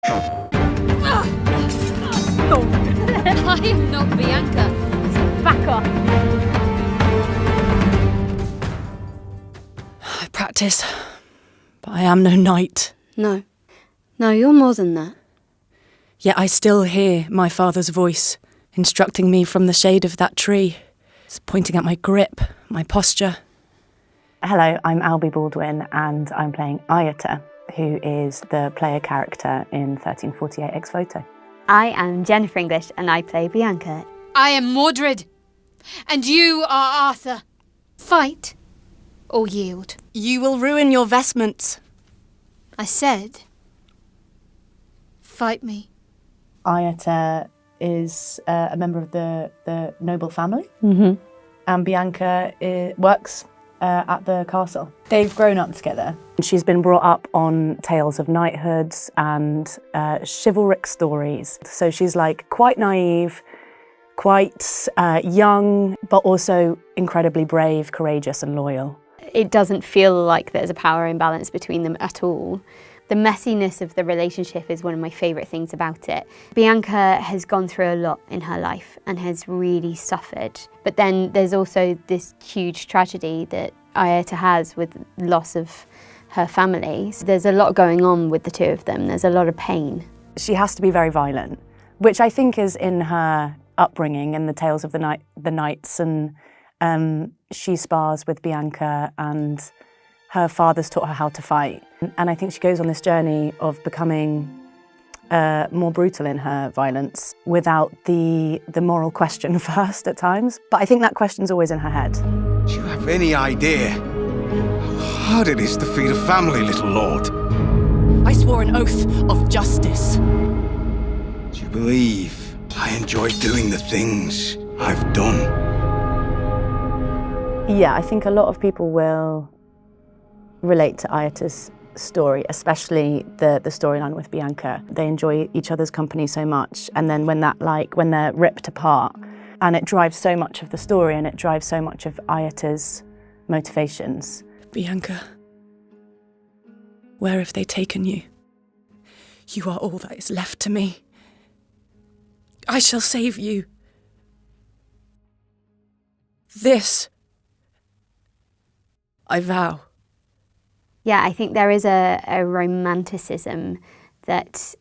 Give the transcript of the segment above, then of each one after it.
I am not Bianca. Back off. I practice, but I am no knight. No, you're more than that. Yet I still hear my father's voice, instructing me from the shade of that tree. It's pointing at my grip, my posture. Hello, I'm Albie Baldwin, and I'm playing Ayata, who is the player character in 1348 Voto. I am Jennifer English and I play Bianca. I am Mordred, and you are Arthur. Fight or yield. You will ruin your vestments. I said, fight me. Ayata is a member of the noble family, And Bianca works at the castle. They've grown up together. She's been brought up on tales of knighthoods and chivalric stories. So she's like quite naive, quite young, but also incredibly brave, courageous and loyal. it doesn't feel like there's a power imbalance between them at all. The messiness of the relationship is one of my favourite things about it. Bianca has gone through a lot in her life and has really suffered. But then there's also this huge tragedy that Ayata has with loss of her family. So there's a lot going on with the two of them. There's a lot of pain. She has to be very violent, which I think is in her upbringing and the tales of the knights. And she spars with Bianca and her father's taught her how to fight. And I think she goes on this journey of becoming more brutal in her violence without the moral question first at times. But I think that question's always in her head. Do you have any idea how hard it is to feed a family, little lord? I swore an oath of justice. Do you believe I enjoy doing the things I've done? Yeah, I think a lot of people will relate to Ayata's story, especially the storyline with Bianca. They enjoy each other's company so much, and then when they're ripped apart, and it drives so much of the story and it drives so much of Ayata's motivations. Bianca, where have they taken you? You are all that is left to me. I shall save you. This, I vow. Yeah, I think there is a romanticism that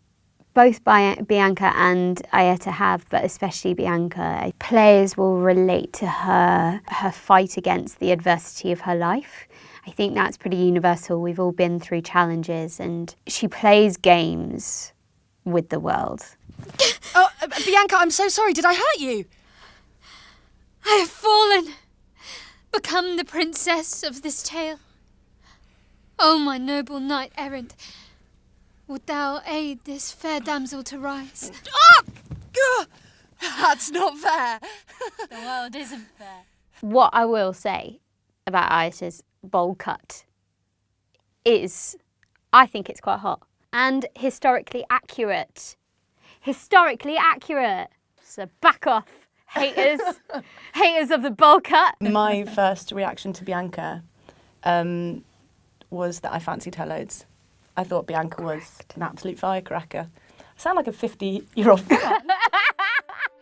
both Bianca and Ayata have, but especially Bianca. Players will relate to her fight against the adversity of her life. I think that's pretty universal. We've all been through challenges, and she plays games with the world. Oh, Bianca, I'm so sorry. Did I hurt you? I have fallen, become the princess of this tale. O my noble knight errant, would thou aid this fair damsel to rise? Oh! That's not fair. The world isn't fair. What I will say about Ayata's bowl cut is, I think it's quite hot and historically accurate. Historically accurate. So back off, haters, haters of the bowl cut. My first reaction to Bianca was that I fancied her loads. I thought Bianca was an absolute firecracker. I sound like a 50-year-old man.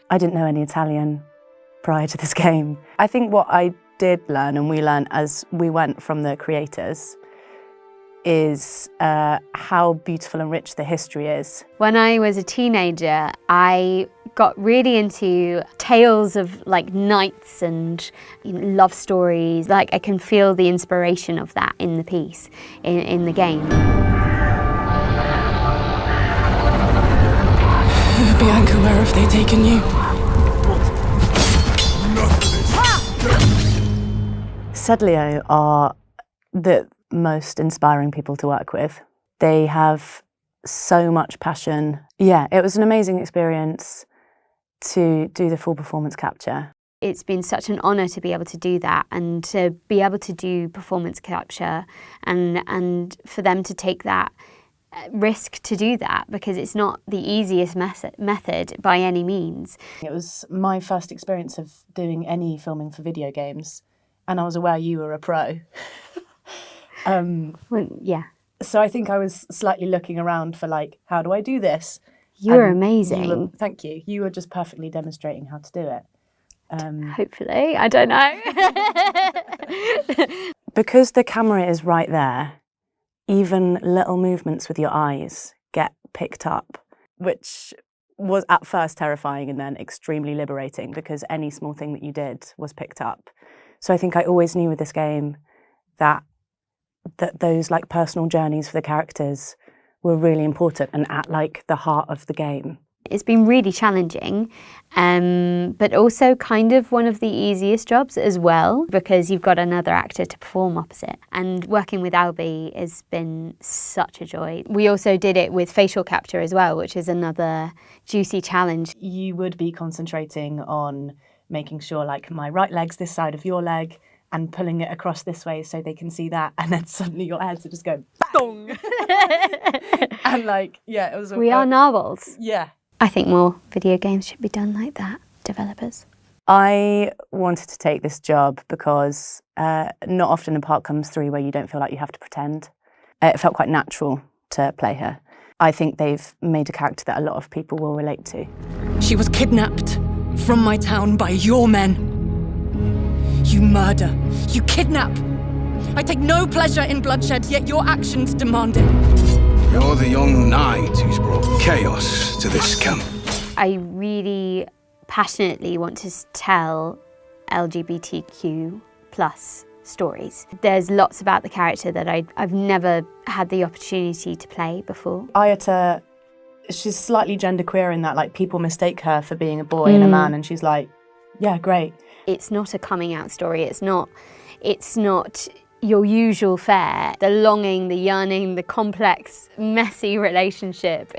I didn't know any Italian prior to this game. I think what I did learn, and we learned as we went from the creators, is how beautiful and rich the history is. When I was a teenager, I got really into tales of like knights and love stories. Like I can feel the inspiration of that in the piece, in the game. Bianca, where have they taken you? Sedlio are the most inspiring people to work with. They have so much passion. Yeah, it was an amazing experience to do the full performance capture. It's been such an honour to be able to do that and to be able to do performance capture and for them to take that risk to do that, because it's not the easiest method by any means. It was my first experience of doing any filming for video games, and I was aware you were a pro. Well, yeah. So I think I was slightly looking around for like, how do I do this? You're And amazing. thank you. You were just perfectly demonstrating how to do it. Hopefully, I don't know. Because the camera is right there, even little movements with your eyes get picked up, which was at first terrifying and then extremely liberating because any small thing that you did was picked up. So I think I always knew with this game that those like personal journeys for the characters were really important and at like the heart of the game. It's been really challenging, but also kind of one of the easiest jobs as well, because you've got another actor to perform opposite. And working with Albie has been such a joy. We also did it with facial capture as well, which is another juicy challenge. You would be concentrating on making sure like my right leg's this side of your leg and pulling it across this way so they can see that, and then suddenly your heads are just going bang! And like, yeah, it was. We are narwhals. Yeah. I think more video games should be done like that, developers. I wanted to take this job because not often a part comes through where you don't feel like you have to pretend. It felt quite natural to play her. I think they've made a character that a lot of people will relate to. She was kidnapped from my town by your men. You murder. You kidnap. I take no pleasure in bloodshed, yet your actions demand it. You're the young knight who's brought chaos to this camp. I really passionately want to tell LGBTQ plus stories. There's lots about the character that I've never had the opportunity to play before. Ayata, she's slightly genderqueer in that like people mistake her for being a boy and a man, and she's like, yeah, great. It's not a coming out story. It's not your usual fare. The longing, the yearning, the complex, messy relationship.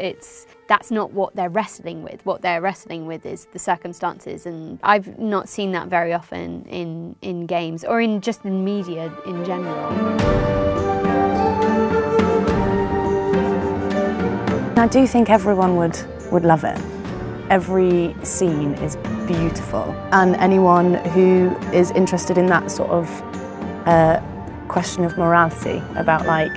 That's not what they're wrestling with. What they're wrestling with is the circumstances, and I've not seen that very often in games or in just in media in general. I do think everyone would love it. Every scene is beautiful, and anyone who is interested in that sort of question of morality about like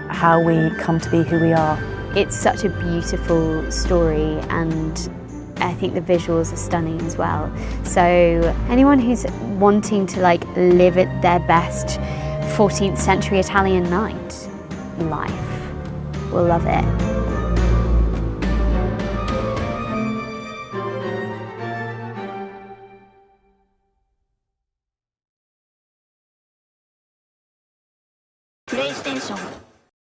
how we come to be who we are. It's such a beautiful story, and I think the visuals are stunning as well. So anyone who's wanting to like live at their best 14th century Italian knight life will love it.